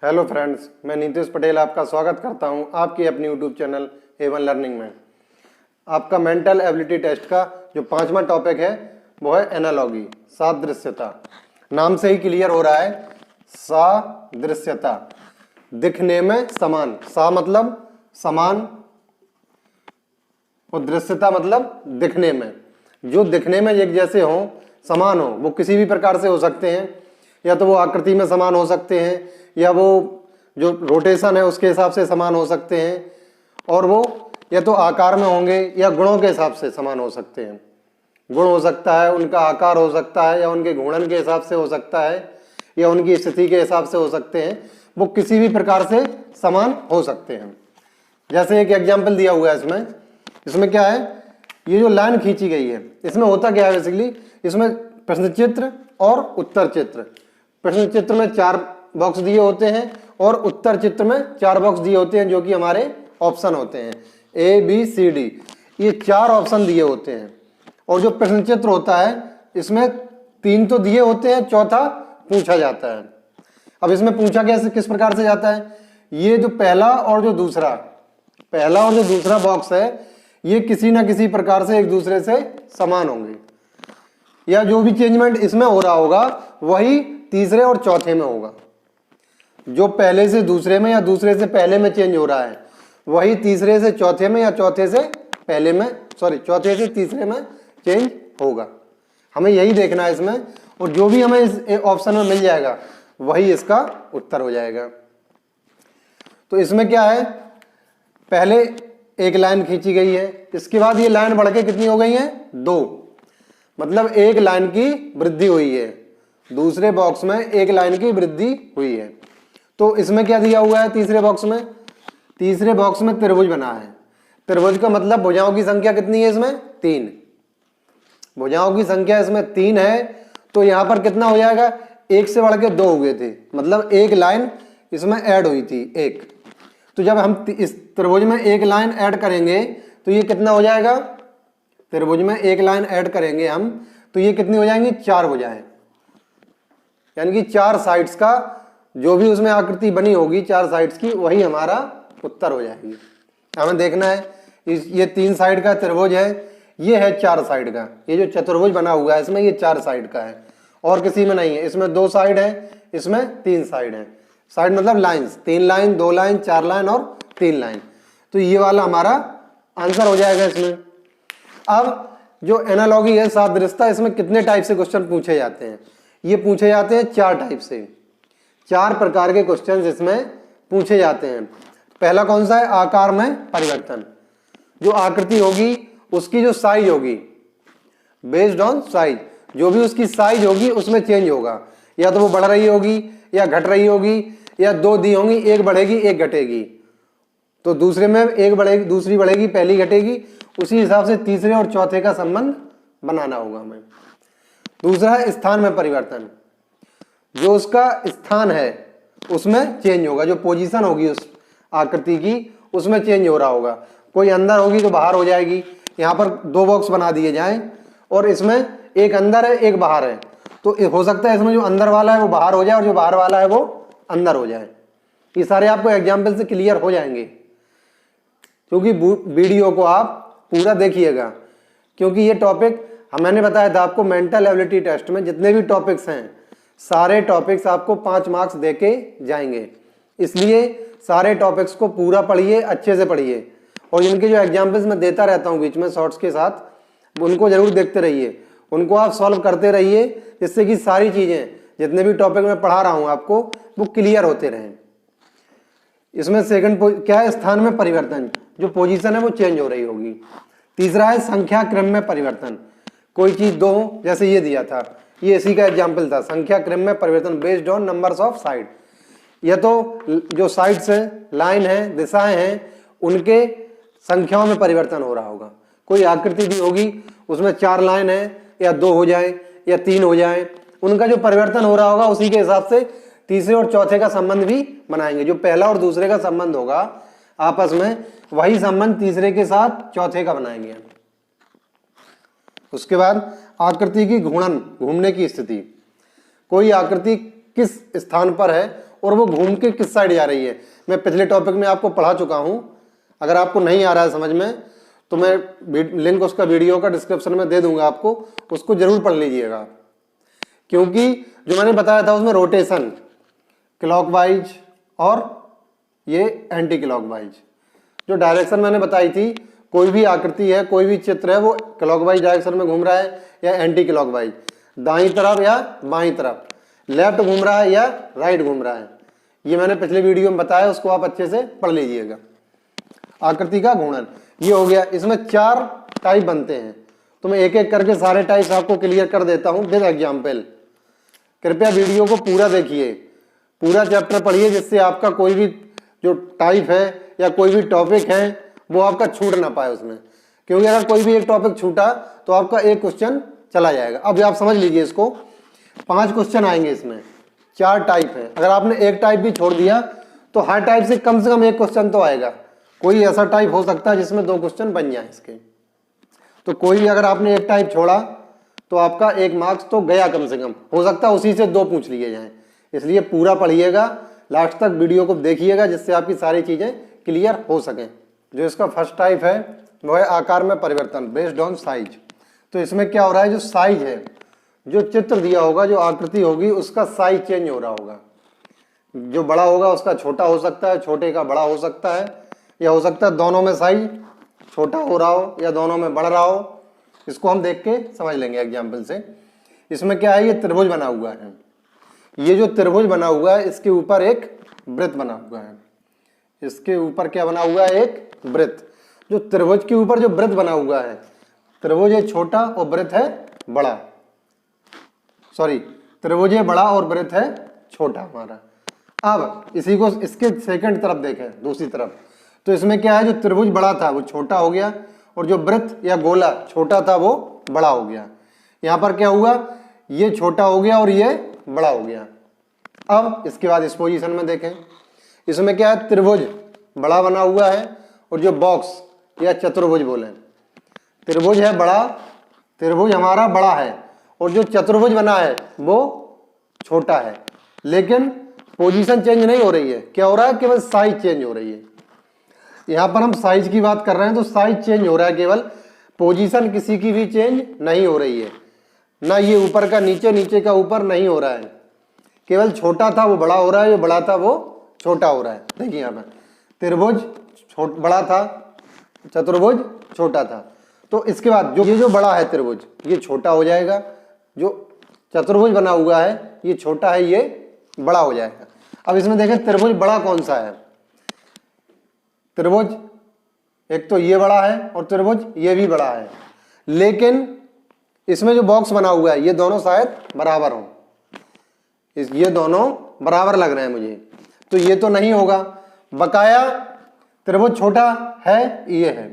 Hello friends, मैं नीतीश पटेल आपका स्वागत करता हूं आपके अपनी यूट्यूब चैनल A1 लर्निंग में। आपका मेंटल एबिलिटी टेस्ट का जो 5वां टॉपिक है वो है एनालॉगी, सादृश्यता। नाम से ही क्लियर हो रहा है, सादृश्यता, दिखने में समान। सा मतलब समान और दृश्यता मतलब दिखने में। जो दिखने में एक जैसे हो, समान हो, वो किसी भी प्रकार से हो सकते हैं। या तो वो आकृति में समान हो सकते हैं, या वो जो रोटेशन है उसके हिसाब से समान हो सकते हैं, और वो या तो आकार में होंगे या गुणों के हिसाब से समान हो सकते हैं। गुण हो सकता है, उनका आकार हो सकता है, या उनके घूर्णन के हिसाब से हो सकता है, या उनकी स्थिति के हिसाब से हो सकते हैं। वो किसी भी प्रकार से समान हो सकते हैं। जैसे एक एग्जाम्पल दिया हुआ है इसमें क्या है, ये जो लाइन खींची गई है इसमें होता क्या है बेसिकली, इसमें प्रश्न चित्र और उत्तर चित्र। प्रश्न चित्र में 4 बॉक्स दिए होते हैं और उत्तर चित्र में 4 बॉक्स दिए होते हैं, जो कि हमारे ऑप्शन होते हैं ABCD। ये 4 ऑप्शन दिए होते हैं। और जो प्रश्न चित्र होता है इसमें 3 तो दिए होते हैं, चौथा पूछा जाता है। अब इसमें पूछा कैसे, किस प्रकार से जाता है, ये जो पहला और जो दूसरा बॉक्स है ये किसी ना किसी प्रकार से एक दूसरे से समान होंगे, या जो भी चेंजमेंट इसमें हो रहा होगा वही तीसरे और चौथे में होगा। जो पहले से दूसरे में या दूसरे से पहले में चेंज हो रहा है वही तीसरे से चौथे में या चौथे से तीसरे में चेंज होगा। हमें यही देखना है इसमें, और जो भी हमें इस ऑप्शन में मिल जाएगा वही इसका उत्तर हो जाएगा। तो इसमें क्या है, पहले एक लाइन खींची गई है, इसके बाद ये लाइन बढ़ के कितनी हो गई है, 2, मतलब एक लाइन की वृद्धि हुई है। दूसरे बॉक्स में एक लाइन की वृद्धि हुई है। तो इसमें क्या दिया हुआ है, तीसरे बॉक्स में त्रिभुज बना है। त्रिभुज का मतलब भुजाओं की संख्या कितनी है इसमें, 3। भुजाओं की संख्या इसमें 3 है। तो यहां पर कितना हो जाएगा, 1 से बढ़ के 2 हुए थे, मतलब एक लाइन इसमें ऐड हुई थी 1। तो जब हम इस त्रिभुज में एक लाइन ऐड करेंगे तो ये कितना हो जाएगा, त्रिभुज में एक लाइन ऐड करेंगे हम तो ये कितनी हो जाएंगी, 4 भुजाएं। यानी कि 4 साइड्स का जो भी उसमें आकृति बनी होगी 4 साइड्स की, वही हमारा उत्तर हो जाएगी। हमें देखना है ये 3 साइड का त्रिभुज है, ये है 4 साइड का। ये जो चतुर्भुज बना हुआ है इसमें ये 4 साइड का है, और किसी में नहीं है। इसमें 2 साइड है, इसमें 3 साइड है। साइड मतलब लाइन्स, 3 लाइन, 2 लाइन, 4 लाइन और 3 लाइन। तो ये वाला हमारा आंसर हो जाएगा इसमें। अब जो एनालॉगी है, सादृश्यता, इसमें कितने टाइप से क्वेश्चन पूछे जाते हैं, ये पूछे जाते हैं 4 टाइप से। 4 प्रकार के क्वेश्चन इसमें पूछे जाते हैं। पहला कौन सा है, आकार में परिवर्तन। जो आकृति होगी उसकी जो साइज होगी, बेस्ड ऑन साइज, जो भी उसकी साइज होगी उसमें चेंज होगा। या तो वो बढ़ रही होगी या घट रही होगी, या 2 दी होंगी, एक बढ़ेगी एक घटेगी। तो दूसरे में एक बढ़ेगी, दूसरी बढ़ेगी, पहली घटेगी। उसी हिसाब से तीसरे और चौथे का संबंध बनाना होगा हमें। दूसरा है स्थान में परिवर्तन। जो उसका स्थान है उसमें चेंज होगा, जो पोजीशन होगी उस आकृति की उसमें चेंज हो रहा होगा। कोई अंदर होगी तो बाहर हो जाएगी। यहाँ पर 2 बॉक्स बना दिए जाएं और इसमें एक अंदर है एक बाहर है, तो हो सकता है इसमें जो अंदर वाला है वो बाहर हो जाए और जो बाहर वाला है वो अंदर हो जाए। ये सारे आपको एग्जाम्पल से क्लियर हो जाएंगे, क्योंकि वीडियो को आप पूरा देखिएगा। क्योंकि ये टॉपिक मैंने बताया था आपको, मेंटल एबिलिटी टेस्ट में जितने भी टॉपिक्स हैं सारे टॉपिक्स आपको 5 मार्क्स देके जाएंगे। इसलिए सारे टॉपिक्स को पूरा पढ़िए, अच्छे से पढ़िए, और इनके जो एग्जाम्पल्स मैं देता रहता हूँ बीच में शॉर्ट्स के साथ, उनको जरूर देखते रहिए, उनको आप सॉल्व करते रहिए, जिससे कि सारी चीजें जितने भी टॉपिक मैं पढ़ा रहा हूं आपको वो क्लियर होते रहें। इसमें सेकंड क्या है, स्थान में परिवर्तन, जो पोजीशन है वो चेंज हो रही होगी। तीसरा है संख्या क्रम में परिवर्तन। कोई चीज 2, जैसे ये दिया था, ये इसी का एग्जाम्पल था, संख्या क्रम में परिवर्तन based on numbers of side. या तो जो साइड्स हैं, लाइन है, दिशाएं हैं, उनके संख्याओं में परिवर्तन हो रहा होगा। कोई आकृति दी होगी उसमें 4 लाइन है, या 2 हो जाए या 3 हो जाए, उनका जो परिवर्तन हो रहा होगा उसी के हिसाब से तीसरे और चौथे का संबंध भी बनाएंगे। जो पहला और दूसरे का संबंध होगा आपस में, वही संबंध तीसरे के साथ चौथे का बनाएंगे। उसके बाद आकृति की घूर्णन, घूमने की स्थिति। कोई आकृति किस स्थान पर है और वो घूम के किस साइड जा रही है। मैं पिछले टॉपिक में आपको पढ़ा चुका हूं, अगर आपको नहीं आ रहा है समझ में तो मैं लिंक उसका वीडियो का डिस्क्रिप्शन में दे दूंगा आपको, उसको जरूर पढ़ लीजिएगा। क्योंकि जो मैंने बताया था उसमें रोटेशन क्लॉकवाइज और ये एंटी क्लॉकवाइज, जो डायरेक्शन मैंने बताई थी, कोई भी आकृति है, कोई भी चित्र है, वो क्लॉकवाइज डायरेक्शन में घूम रहा है या एंटी क्लॉकवाइज, दाईं तरफ या बाईं तरफ, लेफ्ट घूम रहा है या राइट घूम रहा है, ये मैंने पिछले वीडियो में बताया, उसको आप अच्छे से पढ़ लीजिएगा। आकृति का घूर्णन ये हो गया। इसमें 4 टाइप बनते हैं, तो मैं एक एक करके सारे टाइप्स आपको क्लियर कर देता हूं विद एग्जाम्पल। कृपया वीडियो को पूरा देखिए, पूरा चैप्टर पढ़िए, जिससे आपका कोई भी जो टाइप है या कोई भी टॉपिक है वो आपका छूट ना पाए उसमें, क्योंकि अगर कोई भी एक टॉपिक छूटा तो आपका एक क्वेश्चन चला जाएगा। अब आप समझ लीजिए, इसको 5 क्वेश्चन आएंगे, इसमें 4 टाइप है। अगर आपने एक टाइप भी छोड़ दिया तो हर टाइप से कम एक क्वेश्चन तो आएगा। कोई ऐसा टाइप हो सकता है जिसमें 2 क्वेश्चन बन जाए इसके, तो कोई भी अगर आपने एक टाइप छोड़ा तो आपका 1 मार्क्स तो गया, कम से कम हो सकता है उसी से 2 पूछ लिए जाएं। इसलिए पूरा पढ़िएगा, लास्ट तक वीडियो को देखिएगा, जिससे आपकी सारी चीजें क्लियर हो सकें। जो इसका फर्स्ट टाइप है वो है आकार में परिवर्तन बेस्ड ऑन साइज। तो इसमें क्या हो रहा है, जो साइज है, जो चित्र दिया होगा, जो आकृति होगी, उसका साइज चेंज हो रहा होगा। जो बड़ा होगा उसका छोटा हो सकता है, छोटे का बड़ा हो सकता है, या हो सकता है दोनों में साइज छोटा हो रहा हो या दोनों में बढ़ रहा हो। इसको हम देख के समझ लेंगे एग्जाम्पल से। इसमें क्या है, ये त्रिभुज बना हुआ है, ये जो त्रिभुज बना हुआ है इसके ऊपर एक वृत्त बना हुआ है, इसके ऊपर क्या बना हुआ है, एक वृत्त। जो त्रिभुज के ऊपर जो वृत्त बना हुआ है, त्रिभुज है छोटा और वृत्त है बड़ा, सॉरी त्रिभुज है बड़ा और वृत्त है छोटा हमारा। अब इसी को इसके सेकंड तरफ देखें, दूसरी तरफ, तो इसमें क्या है, जो त्रिभुज बड़ा था वो छोटा हो गया और जो वृत्त या गोला छोटा था वो बड़ा हो गया। यहां पर क्या हुआ, ये छोटा हो गया और ये बड़ा हो गया। अब इसके बाद इस पोजीशन में देखें, इसमें क्या है, त्रिभुज बड़ा बना हुआ है और जो बॉक्स या चतुर्भुज बोले, त्रिभुज है बड़ा, त्रिभुज हमारा बड़ा है और जो चतुर्भुज बना है वो छोटा है, लेकिन पोजीशन चेंज नहीं हो रही है। क्या हो रहा है, केवल साइज चेंज हो रही है। यहां पर हम साइज की बात कर रहे हैं तो साइज चेंज हो रहा है, केवल पोजीशन किसी की भी चेंज नहीं हो रही है। ना ये ऊपर का नीचे, नीचे का ऊपर नहीं हो रहा है, केवल छोटा था वो बड़ा हो रहा है, जो बड़ा था वो छोटा हो रहा है। देखिए यहाँ पर त्रिभुज बड़ा था, चतुर्भुज छोटा था, तो इसके बाद जो ये जो बड़ा है त्रिभुज, ये छोटा हो जाएगा, जो चतुर्भुज बना हुआ है ये छोटा है, ये बड़ा हो जाएगा। अब इसमें देखें त्रिभुज बड़ा कौन सा है, त्रिभुज एक तो ये बड़ा है और त्रिभुज ये भी बड़ा है, लेकिन इसमें जो बॉक्स बना हुआ है ये दोनों शायद बराबर हों, ये दोनों बराबर लग रहे हैं मुझे, तो ये तो नहीं होगा। बकाया त्रिभुज छोटा है, ये है,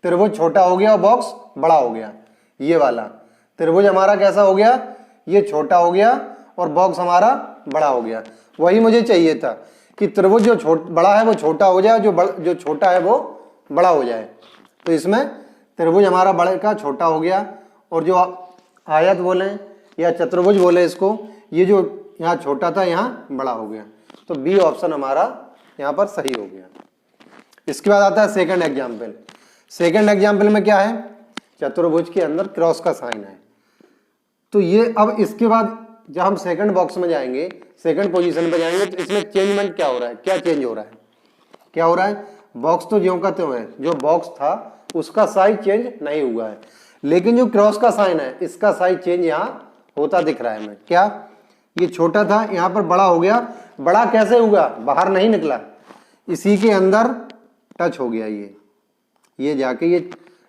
त्रिभुज छोटा हो गया और बॉक्स बड़ा हो गया। ये वाला त्रिभुज हमारा कैसा हो गया, ये छोटा हो गया और बॉक्स हमारा बड़ा हो गया। वही मुझे चाहिए था कि त्रिभुज जो बड़ा है वो छोटा हो जाए, जो छोटा है वो बड़ा हो जाए। तो इसमें त्रिभुज हमारा बड़े का छोटा हो गया और जो आयत बोले या चतुर्भुज बोले इसको, ये जो यहाँ छोटा था यहाँ बड़ा हो गया। तो बी ऑप्शन हमारा यहाँ पर सही हो गया। इसके बाद आता है सेकंड एग्जाम्पल। सेकंड एग्जाम्पल में क्या है, चतुर्भुज के अंदर क्रॉस का साइन है। तो ये अब इसके बाद जब हम सेकंड बॉक्स में जाएंगे, सेकंड पोजीशन पे जाएंगे, तो इसमें चेंजमेंट क्या हो रहा है, क्या चेंज हो रहा है, क्या हो रहा है, बॉक्स तो ज्यों का त्यों है, जो बॉक्स था उसका साइज चेंज नहीं हुआ है, लेकिन जो क्रॉस का साइन है इसका साइज चेंज यहाँ होता दिख रहा है हमें। क्या, ये छोटा था यहाँ पर बड़ा हो गया। बड़ा कैसे हुआ, बाहर नहीं निकला, इसी के अंदर टच हो गया, ये जाके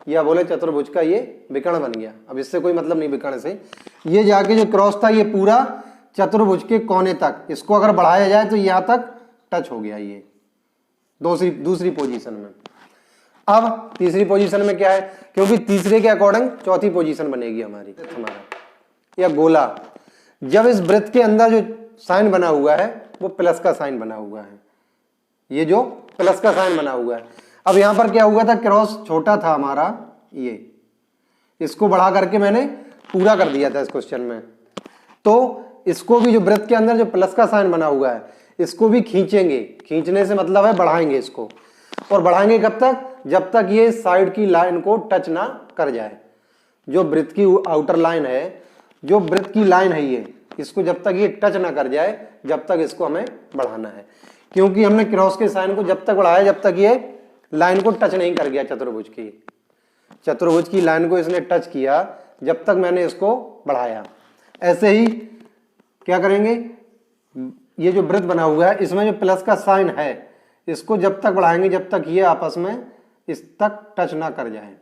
या बोले चतुर्भुज का ये विकर्ण बन गया। अब इससे कोई मतलब नहीं विकर्ण से, ये जाके जो क्रॉस था ये पूरा चतुर्भुज के कोने तक, इसको अगर बढ़ाया जाए तो यहाँ तक टच हो गया, ये दूसरी पोजीशन में। अब तीसरी पोजीशन में क्या है, क्योंकि तीसरे के अकॉर्डिंग चौथी पोजीशन बनेगी हमारी, या गोला। जब इस वृत्त के अंदर जो साइन बना हुआ है वो प्लस का साइन बना हुआ है, ये जो प्लस का साइन बना हुआ है। अब यहां पर क्या हुआ था, क्रॉस छोटा था हमारा, ये इसको बढ़ा करके मैंने पूरा कर दिया था इस क्वेश्चन में। तो इसको भी जो वृत्त के अंदर जो प्लस का साइन बना हुआ है इसको भी खींचेंगे, खींचने से मतलब है बढ़ाएंगे इसको, और बढ़ाएंगे कब तक, जब तक ये साइड की लाइन को टच ना कर जाए। जो वृत्त की आउटर लाइन है, जो वृत्त की लाइन है ये, इसको जब तक ये टच ना कर जाए जब तक इसको हमें बढ़ाना है, क्योंकि हमने क्रॉस के साइन को जब तक बढ़ाया जब तक ये लाइन को टच नहीं कर गया। चतुर्भुज की लाइन को इसने टच किया जब तक मैंने इसको बढ़ाया। ऐसे ही क्या करेंगे, ये जो वृत्त बना हुआ है इसमें जो प्लस का साइन है इसको जब तक बढ़ाएंगे जब तक ये आपस में इस तक टच ना कर जाए।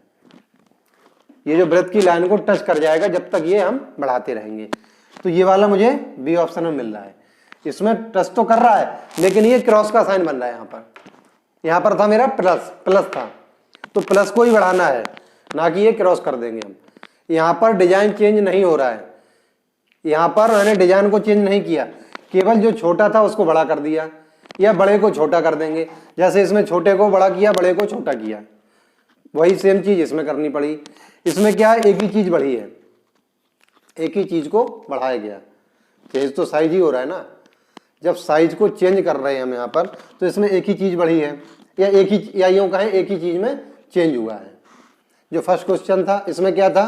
ये जो वृत्त की लाइन को टच कर जाएगा जब तक ये हम बढ़ाते रहेंगे। तो ये वाला मुझे बी ऑप्शन में मिल रहा है। इसमें टच तो कर रहा है लेकिन ये क्रॉस का साइन बन रहा है। यहाँ पर था मेरा प्लस था, तो प्लस को ही बढ़ाना है, ना कि ये क्रॉस कर देंगे हम। यहाँ पर डिजाइन चेंज नहीं हो रहा है, यहाँ पर मैंने डिजाइन को चेंज नहीं किया, केवल जो छोटा था उसको बड़ा कर दिया, या बड़े को छोटा कर देंगे। जैसे इसमें छोटे को बड़ा किया, बड़े को छोटा किया, वही सेम चीज इसमें करनी पड़ी। इसमें क्या है, एक ही चीज बढ़ी है, एक ही चीज को बढ़ाया गया। चेंज तो साइज ही हो रहा है ना, जब साइज को चेंज कर रहे हैं हम यहाँ पर, तो इसमें एक ही चीज बढ़ी है, या एक ही, या यूं कहें एक ही चीज में चेंज हुआ है। जो फर्स्ट क्वेश्चन था इसमें क्या था,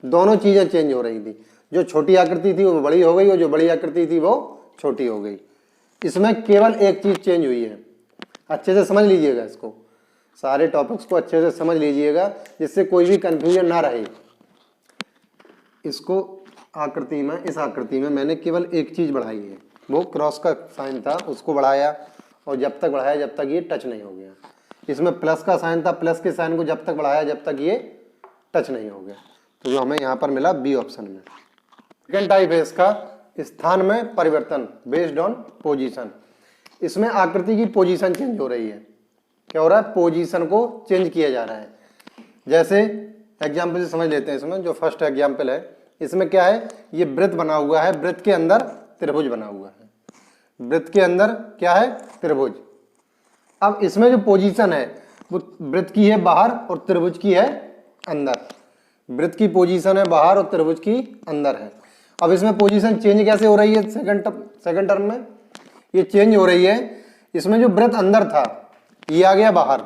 दोनों चीजें चेंज हो रही थी। जो छोटी आकृति थी वो बड़ी हो गई और जो बड़ी आकृति थी वो छोटी हो गई। इसमें केवल एक चीज चेंज हुई है। अच्छे से समझ लीजिएगा इसको, सारे टॉपिक्स को अच्छे से समझ लीजिएगा जिससे कोई भी कंफ्यूजन ना रहे। इसको आकृति में, इस आकृति में मैंने केवल एक चीज बढ़ाई है, वो क्रॉस का साइन था उसको बढ़ाया, और जब तक बढ़ाया जब तक ये टच नहीं हो गया। इसमें प्लस का साइन था, प्लस के साइन को जब तक बढ़ाया जब तक ये टच नहीं हो गया। तो जो हमें यहाँ पर मिला बी ऑप्शन में। सेकेंड टाइप है इसका स्थान में परिवर्तन बेस्ड ऑन पोजीशन। इसमें आकृति की पोजीशन चेंज हो रही है। क्या हो रहा है, पोजीशन को चेंज किया जा रहा है। जैसे एग्जाम्पल से समझ लेते हैं। इसमें जो फर्स्ट एग्जाम्पल है, इसमें क्या है, ये वृत्त बना हुआ है, वृत्त के अंदर त्रिभुज बना हुआ है, वृत्त के अंदर क्या है, त्रिभुज। अब इसमें जो पोजीशन है वो वृत्त की है बाहर और त्रिभुज की है अंदर। वृत्त की पोजीशन है बाहर और त्रिभुज की अंदर है। अब इसमें पोजीशन चेंज कैसे हो रही है, सेकंड टर्म में ये चेंज हो रही है। इसमें जो वृत्त अंदर था ये आ गया बाहर,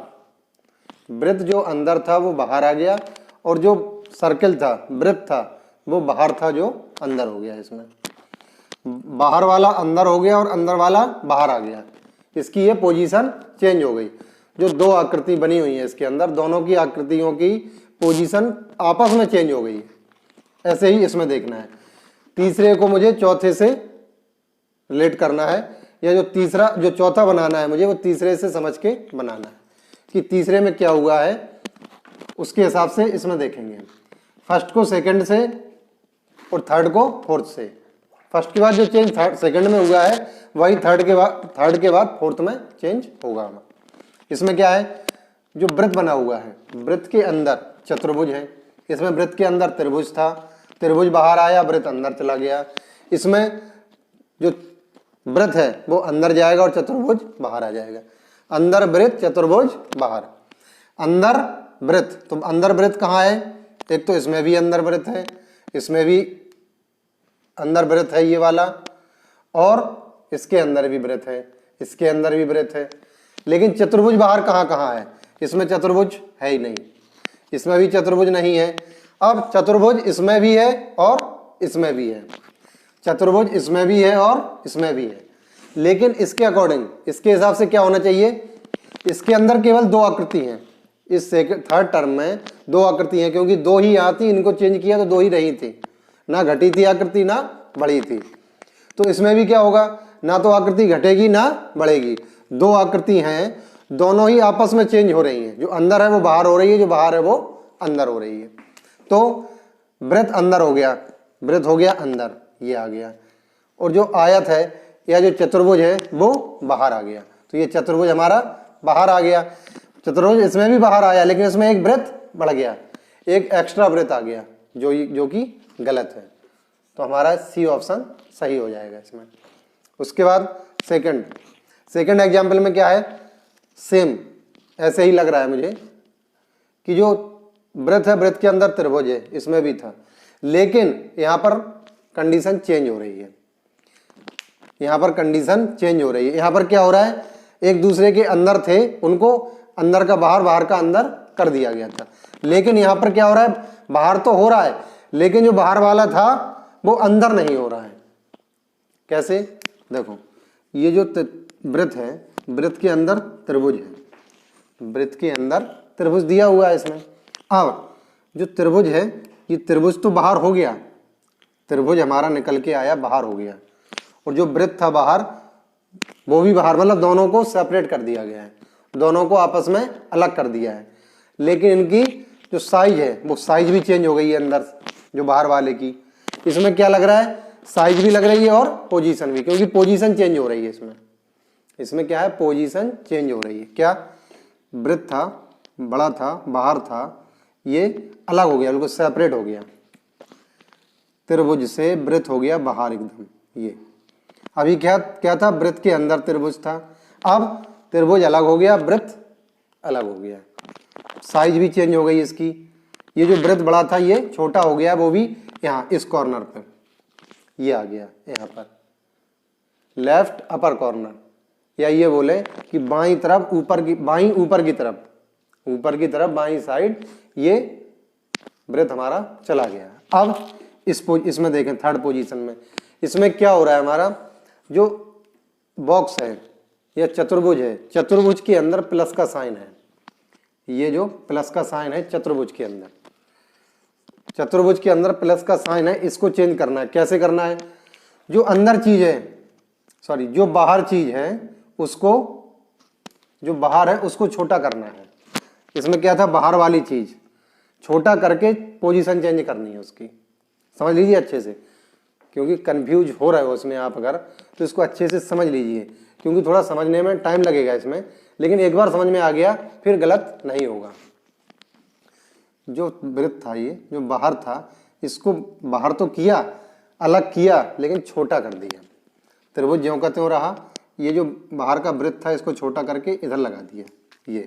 वृत्त जो अंदर था वो बाहर आ गया, और जो सर्किल था, वृत्त था, वो बाहर था जो अंदर हो गया। इसमें बाहर वाला अंदर हो गया और अंदर वाला बाहर आ गया। इसकी ये पोजीशन चेंज हो गई। जो दो आकृति बनी हुई है इसके अंदर, दोनों की आकृतियों की पोजीशन आपस में चेंज हो गई। ऐसे ही इसमें देखना है। तीसरे को मुझे चौथे से रिलेट करना है, या जो चौथा बनाना है मुझे वो तीसरे से समझ के बनाना है कि तीसरे में क्या हुआ है, उसके हिसाब से इसमें देखेंगे। फर्स्ट को सेकंड से और थर्ड को फोर्थ से। फर्स्ट के बाद जो चेंज सेकंड में हुआ है वही थर्ड के बाद फोर्थ में चेंज होगा। इसमें क्या है, जो वृत्त बना हुआ है, वृत्त के अंदर चतुर्भुज है, इसमें वृत्त के अंदर त्रिभुज था, त्रिभुज बाहर आया, वृत्त अंदर चला गया। इसमें जो वृत्त है वो अंदर जाएगा और चतुर्भुज बाहर आ जाएगा। अंदर वृत्त, चतुर्भुज बाहर। अंदर वृत्त, तो अंदर वृत्त कहाँ है, एक तो इसमें भी अंदर वृत्त है, इसमें भी अंदर वृत्त है ये वाला, और इसके अंदर भी वृत्त है, इसके अंदर भी वृत्त है। लेकिन चतुर्भुज बाहर कहाँ कहाँ है, इसमें चतुर्भुज है ही नहीं, इसमें भी चतुर्भुज नहीं है। अब चतुर्भुज इसमें भी है और इसमें भी है, चतुर्भुज इसमें भी है और इसमें भी है। लेकिन इसके अकॉर्डिंग, इसके हिसाब से क्या होना चाहिए, इसके अंदर केवल दो आकृति हैं। इस थर्ड टर्म में दो आकृति हैं, क्योंकि दो ही यहाँ थी, इनको चेंज किया तो दो ही रही थी, ना घटी थी आकृति ना बढ़ी थी। तो इसमें भी क्या होगा, ना तो आकृति घटेगी ना बढ़ेगी, दो आकृति हैं, दोनों ही आपस में चेंज हो रही हैं। जो अंदर है वो बाहर हो रही है, जो बाहर है वो अंदर हो रही है। तो वृत्त अंदर हो गया, वृत्त हो गया अंदर, ये आ गया, और जो आयत है या जो चतुर्भुज है वो बाहर आ गया। तो ये चतुर्भुज हमारा बाहर आ गया। चतुर्भुज इसमें भी बाहर आया, लेकिन इसमें एक वृत्त बढ़ गया, एक एक्स्ट्रा वृत्त आ गया, जो कि गलत है। तो हमारा सी ऑप्शन सही हो जाएगा इसमें। उसके बाद सेकंड एग्जाम्पल में क्या है, सेम ऐसे ही लग रहा है मुझे कि जो वृत्त है, वृत्त के अंदर त्रिभुज है, इसमें भी था, लेकिन यहाँ पर कंडीशन चेंज हो रही है। यहाँ पर कंडीशन चेंज हो रही है। यहाँ पर क्या हो रहा है, एक दूसरे के अंदर थे, उनको अंदर का बाहर, बाहर का अंदर कर दिया गया था। लेकिन यहाँ पर क्या हो रहा है, बाहर तो हो रहा है लेकिन जो बाहर वाला था वो अंदर नहीं हो रहा है। कैसे, देखो ये जो वृत्त है, वृत्त के अंदर त्रिभुज है, वृत्त के अंदर त्रिभुज दिया हुआ है इसमें। अब जो त्रिभुज है, ये त्रिभुज तो बाहर हो गया, त्रिभुज हमारा निकल के आया, बाहर हो गया, और जो वृत्त था बाहर वो भी बाहर, मतलब दोनों को सेपरेट कर दिया गया है, दोनों को आपस में अलग कर दिया है। लेकिन इनकी जो साइज है वो साइज भी चेंज हो गई है अंदर, जो बाहर वाले की। इसमें क्या लग रहा है, साइज भी लग रही है और पोजीशन भी, क्योंकि पोजीशन चेंज हो रही है इसमें। इसमें क्या है, पोजीशन चेंज हो रही है। क्या, वृत्त था, बड़ा था, बाहर था, ये अलग हो गया, बिल्कुल सेपरेट हो गया, त्रिभुज से वृत्त हो गया बाहर एकदम। ये अभी क्या क्या था, वृत्त के अंदर त्रिभुज था, अब त्रिभुज अलग हो गया, वृत्त अलग हो गया, साइज भी चेंज हो गई इसकी। ये जो वृत्त बड़ा था ये छोटा हो गया, वो भी यहाँ इस कॉर्नर पे ये आ गया, यहाँ पर लेफ्ट अपर कॉर्नर, या ये बोले कि बाईं तरफ ऊपर की, बाईं ऊपर की तरफ, ऊपर की तरफ बाईं साइड ये वृत्त हमारा चला गया। अब इसमें देखें थर्ड पोजीशन में, इसमें क्या हो रहा है, हमारा जो बॉक्स है या चतुर्भुज है, चतुर्भुज के अंदर प्लस का साइन है, ये जो प्लस का साइन है चतुर्भुज के अंदर, चतुर्भुज के अंदर प्लस का साइन है, इसको चेंज करना है। कैसे करना है, जो अंदर चीज है, सॉरी जो बाहर चीज है उसको, जो बाहर है उसको छोटा करना है। इसमें क्या था, बाहर वाली चीज छोटा करके पोजीशन चेंज करनी है उसकी, समझ लीजिए अच्छे से, क्योंकि कंफ्यूज हो रहे हो उसमें आप अगर, तो इसको अच्छे से समझ लीजिए, क्योंकि थोड़ा समझने में टाइम लगेगा इसमें, लेकिन एक बार समझ में आ गया फिर गलत नहीं होगा। जो वृत्त था, ये जो बाहर था, इसको बाहर तो किया, अलग किया, लेकिन छोटा कर दिया, त्रिभुज ज्यों का त्यों रहा। ये जो बाहर का वृत्त था इसको छोटा करके इधर लगा दिया, ये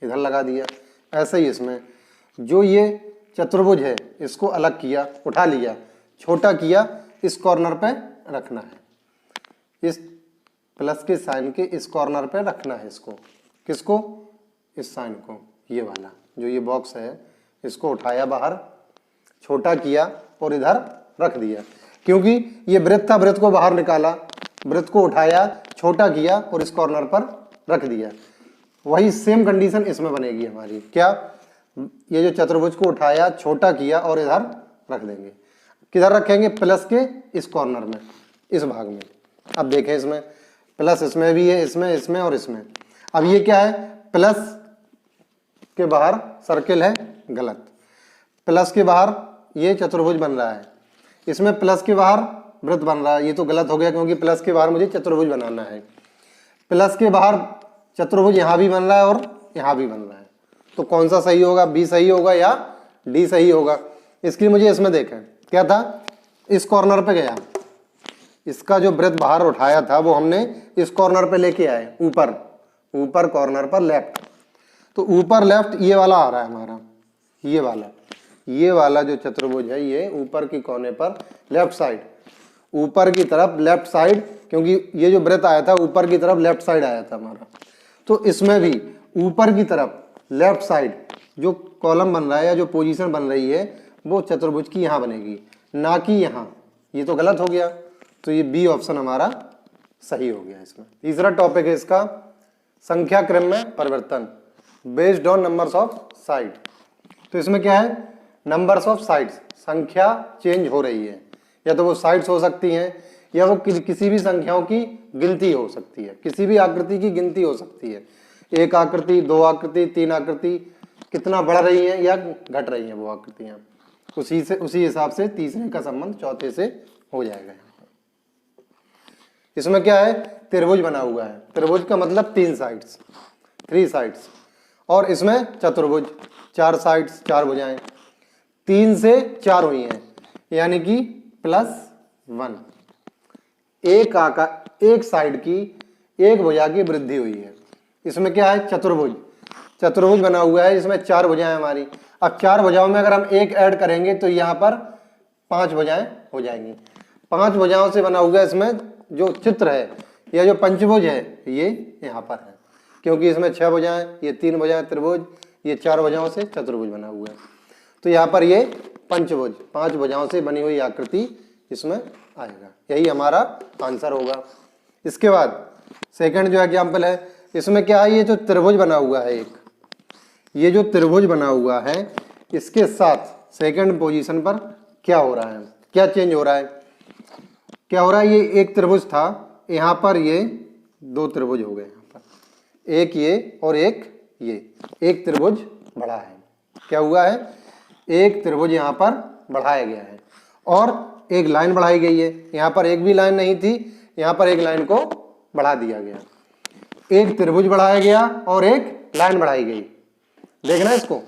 इधर लगा दिया। ऐसे ही इसमें जो ये चतुर्भुज है इसको अलग किया, उठा लिया, छोटा किया, इस कॉर्नर पे रखना है, इस प्लस के साइन के इस कॉर्नर पे रखना है इसको। किसको, इस साइन को, ये वाला जो ये बॉक्स है इसको उठाया बाहर, छोटा किया और इधर रख दिया, क्योंकि ये वृत्त था, वृत्त को बाहर निकाला, वृत्त को उठाया, छोटा किया और इस कॉर्नर पर रख दिया। वही सेम कंडीशन इसमें बनेगी हमारी। क्या, ये जो चतुर्भुज को उठाया, छोटा किया और इधर रख देंगे। किधर रखेंगे, प्लस के इस कॉर्नर में, इस भाग में। अब देखें इसमें प्लस इसमें भी है, इसमें, इसमें और इसमें। अब ये क्या है, प्लस के बाहर सर्किल है, गलत, प्लस के बाहर ये चतुर्भुज बन रहा है, इसमें प्लस के बाहर वृत्त बन रहा है, ये तो गलत हो गया, क्योंकि प्लस के बाहर मुझे चतुर्भुज बनाना है। प्लस के बाहर चतुर्भुज यहाँ भी बन रहा है और यहाँ भी बन रहा है, तो कौन सा सही होगा, बी सही होगा या डी सही होगा। इसके लिए मुझे इसमें देखें क्या था, इस कॉर्नर पे गया, इसका जो वृत्त बाहर उठाया था वो हमने इस कॉर्नर पे लेके आए, ऊपर, ऊपर कॉर्नर पर लेफ्ट, तो ऊपर लेफ्ट ये वाला आ रहा है हमारा, ये वाला जो चतुर्भुज है ये ऊपर की कोने पर लेफ्ट साइड, ऊपर की तरफ लेफ्ट साइड, क्योंकि ये जो वृत्त आया था ऊपर की तरफ लेफ्ट साइड आया था हमारा, तो इसमें भी ऊपर की तरफ लेफ्ट साइड जो कॉलम बन रहा है या जो पोजीशन बन रही है वो चतुर्भुज की यहाँ बनेगी, ना कि यहाँ। ये तो गलत हो गया, तो ये बी ऑप्शन हमारा सही हो गया इसमें। तीसरा टॉपिक है इसका, संख्या क्रम में परिवर्तन based on numbers of side. तो इसमें क्या है, नंबर्स ऑफ साइड्स, संख्या चेंज हो रही है, या तो वो साइड्स हो सकती हैं या वो किसी भी संख्याओं की गिनती हो सकती है, किसी भी आकृति की गिनती हो सकती है, एक आकृति, दो आकृति, तीन आकृति, कितना बढ़ रही है या घट रही है वो आकृतियां, उसी हिसाब से तीसरे का संबंध चौथे से हो जाएगा। इसमें क्या है, त्रिभुज बना हुआ है, त्रिभुज का मतलब तीन साइड्स, थ्री साइड्स, और इसमें चतुर्भुज, चार साइड्स, चार भुजाएं, तीन से चार हुई हैं, यानी कि +1, एक साइड की एक भुजा की वृद्धि हुई है। इसमें क्या है, चतुर्भुज, चतुर्भुज बना हुआ है, इसमें चार भुजाएं हमारी। अब चार भुजाओं में अगर हम एक ऐड करेंगे तो यहाँ पर 5 भुजाएं हो जाएंगी। 5 भुजाओं से बना हुआ इसमें जो चित्र है या जो पंचभुज है ये यहाँ पर है, क्योंकि इसमें 6 भुजाएं, ये 3 भुजाएं त्रिभुज, ये 4 भुजाओं से चतुर्भुज बना हुआ है। तो यहाँ पर ये पंचभुज 5 भुजाओं से बनी हुई आकृति इसमें आएगा, यही हमारा आंसर होगा। इसके बाद सेकंड जो एग्जाम्पल है, इसमें क्या है, ये जो त्रिभुज बना हुआ है एक, ये जो त्रिभुज बना हुआ है इसके साथ सेकंड पोजीशन पर क्या हो रहा है, क्या चेंज हो रहा है, क्या हो रहा है, ये एक त्रिभुज था, यहाँ पर ये 2 त्रिभुज हो गए, यहाँ पर एक ये और एक ये, एक त्रिभुज बढ़ा है। क्या हुआ है, एक त्रिभुज यहाँ पर बढ़ाया गया है और एक लाइन बढ़ाई गई है। यहाँ पर एक भी लाइन नहीं थी, यहाँ पर एक लाइन को बढ़ा दिया गया, एक त्रिभुज बढ़ाया गया और एक लाइन बढ़ाई गई। देखना इसको,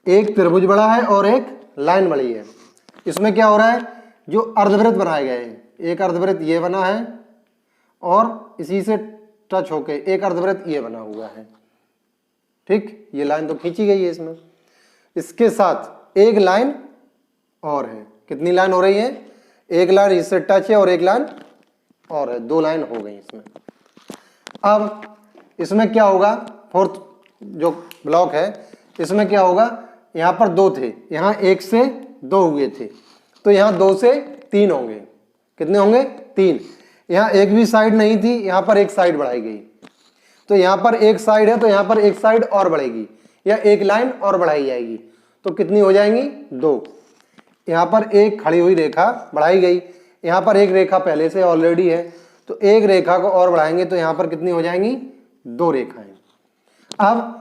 एक त्रिभुज बढ़ा है और एक लाइन बढ़ी है। इसमें क्या हो रहा है, जो अर्धवृत्त बनाए गए हैं, एक अर्धवृत्त ये बना है और इसी से टच होके एक अर्धवृत्त ये बना हुआ है, ठीक, ये लाइन तो खींची गई है इसमें। इसके साथ एक लाइन और है, कितनी लाइन हो रही है, एक लाइन इससे टच है और एक लाइन और है, 2 लाइन हो गई इसमें। अब इसमें क्या होगा, फोर्थ जो ब्लॉक है इसमें क्या होगा, यहाँ पर 2 थे, यहाँ 1 से 2 हुए थे, तो यहाँ 2 से 3 होंगे, कितने होंगे, 3। यहाँ एक भी साइड नहीं थी, यहाँ पर एक साइड बढ़ाई गई, तो यहाँ पर एक साइड है तो यहाँ पर एक साइड और बढ़ेगी या एक लाइन और बढ़ाई जाएगी, तो कितनी हो जाएंगी, 2। यहाँ पर एक खड़ी हुई रेखा बढ़ाई गई, यहाँ पर एक रेखा पहले से ऑलरेडी है, तो एक रेखा को और बढ़ाएंगे तो यहाँ पर कितनी हो जाएंगी, 2 रेखाएं। अब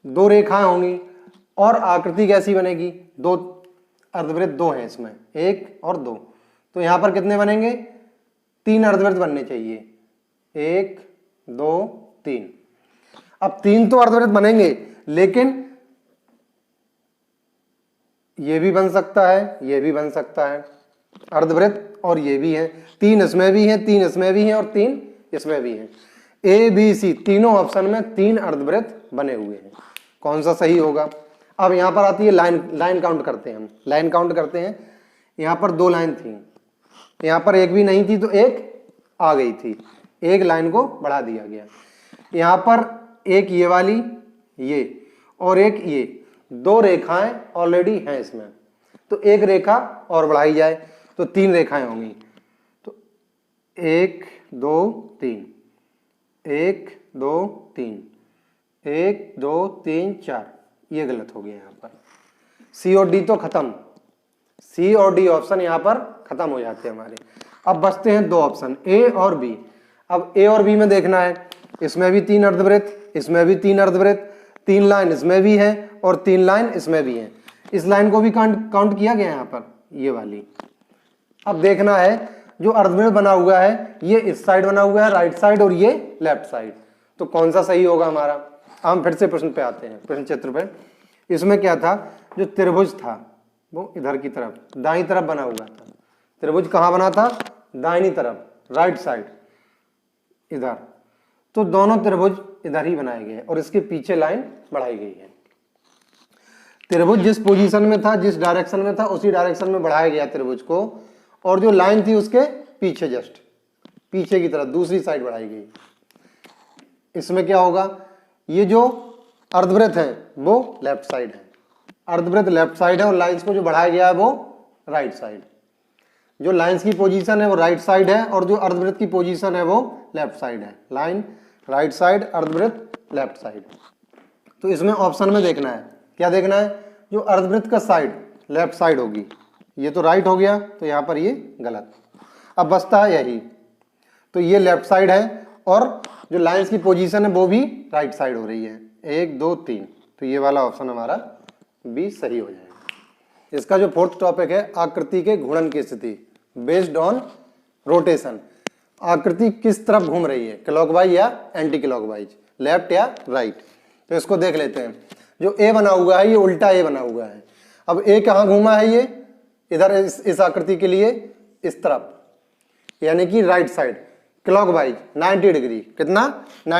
2 रेखाएं होंगी और आकृति कैसी बनेगी, 2 अर्धवृत्त 2 हैं इसमें, 1 और 2, तो यहाँ पर कितने बनेंगे, 3 अर्धवृत्त बनने चाहिए, 1 2 3। अब 3 तो अर्धवृत्त बनेंगे, लेकिन ये भी बन सकता है, ये भी बन सकता है अर्धवृत्त, और ये भी है, 3 इसमें भी है, 3 इसमें भी है और 3 इसमें भी है। ए बी सी तीनों ऑप्शन में 3 अर्धवृत्त बने हुए हैं, कौन सा सही होगा। अब यहाँ पर आती है लाइन काउंट करते हैं हम, लाइन काउंट करते हैं। यहाँ पर 2 लाइन थी, यहाँ पर एक भी नहीं थी तो एक आ गई थी, एक लाइन को बढ़ा दिया गया। यहाँ पर एक ये वाली ये और एक ये, 2 रेखाएं ऑलरेडी हैं इसमें, तो एक रेखा और बढ़ाई जाए तो 3 रेखाएं होंगी, तो 1 2 3, 1 2 3, 1 2 3 4, ये गलत हो गया यहाँ पर। सी और डी तो खत्म, सी और डी ऑप्शन यहाँ पर खत्म हो जाते हैं हमारे। अब बचते हैं 2 ऑप्शन, ए और बी। अब ए और बी में देखना है, इसमें भी 3 अर्धवृत्त, इसमें भी 3 अर्धवृत्त, 3 लाइन इसमें भी है और 3 लाइन इसमें भी है। इस लाइन को भी काउंट किया गया यहाँ पर, ये वाली। अब देखना है जो अर्धवृत्त बना हुआ है ये इस साइड बना हुआ है राइट साइड और ये लेफ्ट साइड, तो कौन सा सही होगा हमारा। हम फिर से प्रश्न पे आते हैं, प्रश्न चित्र पे। इसमें क्या था, जो त्रिभुज था वो इधर की तरफ दाईं तरफ बना हुआ था। त्रिभुज कहाँ बना था, दाहिनी तरफ, राइट साइड इधर, तो दोनों त्रिभुज इधर ही बनाए गए और इसके पीछे लाइन बढ़ाई गई है। त्रिभुज जिस पोजीशन में था, जिस डायरेक्शन में था, उसी डायरेक्शन में बढ़ाया गया त्रिभुज को, और जो लाइन थी उसके पीछे, जस्ट पीछे की तरफ दूसरी साइड बढ़ाई गई। इसमें क्या होगा, ये जो अर्धवृत्त है वो लेफ्ट साइड है, अर्धवृत्त लेफ्ट साइड है और लाइंस को जो बढ़ाया गया है वो राइट साइड। जो लाइंस की पोजीशन है वो राइट साइड है और जो अर्धवृत्त की पोजीशन है वो लेफ्ट साइड है। लाइन राइट साइड, अर्धवृत्त लेफ्ट साइड। तो इसमें ऑप्शन में देखना है, क्या देखना है, जो अर्धवृत्त का साइड लेफ्ट साइड होगी, ये तो राइट हो गया तो यहाँ पर ये गलत। अब बचता है यही, तो ये लेफ्ट साइड है और जो लाइंस की पोजीशन है वो भी राइट साइड हो रही है। 1 2 3, तो ये वाला ऑप्शन हमारा बी सही हो जाएगा। इसका जो फोर्थ टॉपिक है, आकृति के घूर्णन की स्थिति बेस्ड ऑन रोटेशन। आकृति किस तरफ घूम रही है, क्लॉकवाइज या एंटी क्लॉकवाइज, लेफ्ट या राइट। तो इसको देख लेते हैं। जो ए बना हुआ है ये उल्टा ए बना हुआ है। अब ए कहाँ घूमा है, ये इधर इस आकृति के लिए इस तरफ, यानी कि राइट साइड, क्लॉकवाइज 90 डिग्री। कितना,